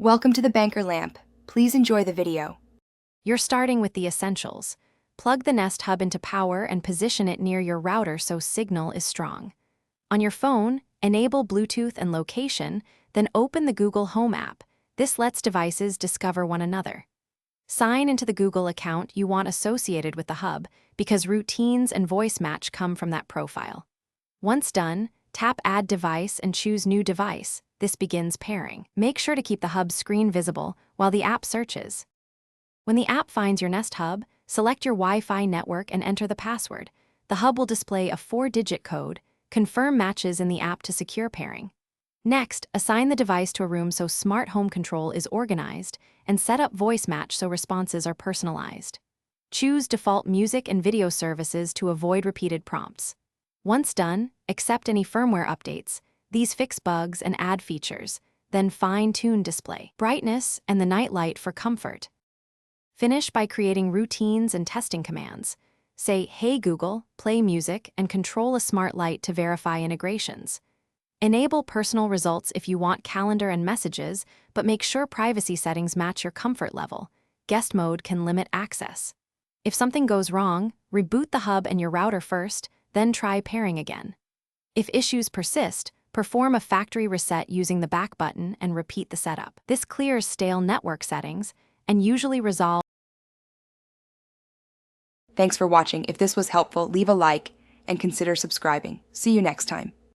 Welcome to the Banker Lamp. Please enjoy the video. You're starting with the essentials. Plug the Nest Hub into power and position it near your router so signal is strong. On your phone, enable Bluetooth and location, then open the Google Home app. This lets devices discover one another. Sign into the Google account you want associated with the hub because routines and voice match come from that profile. Once done, tap Add Device and choose New Device. This begins pairing. Make sure to keep the hub's screen visible while the app searches. When the app finds your Nest Hub, select your Wi-Fi network and enter the password. The hub will display a 4-digit code. Confirm matches in the app to secure pairing. Next, assign the device to a room so Smart Home Control is organized, and set up Voice Match so responses are personalized. Choose default music and video services to avoid repeated prompts. Once done, accept any firmware updates. These fix bugs and add features, then fine-tune display, brightness, and the night light for comfort. Finish by creating routines and testing commands. Say, "Hey Google, play music," and control a smart light to verify integrations. Enable personal results if you want calendar and messages, but make sure privacy settings match your comfort level. Guest mode can limit access. If something goes wrong, reboot the hub and your router first, then try pairing again. If issues persist, perform a factory reset using the back button and repeat the setup. This clears stale network settings and usually resolves. Thanks for watching. If this was helpful, leave a like and consider subscribing. See you next time.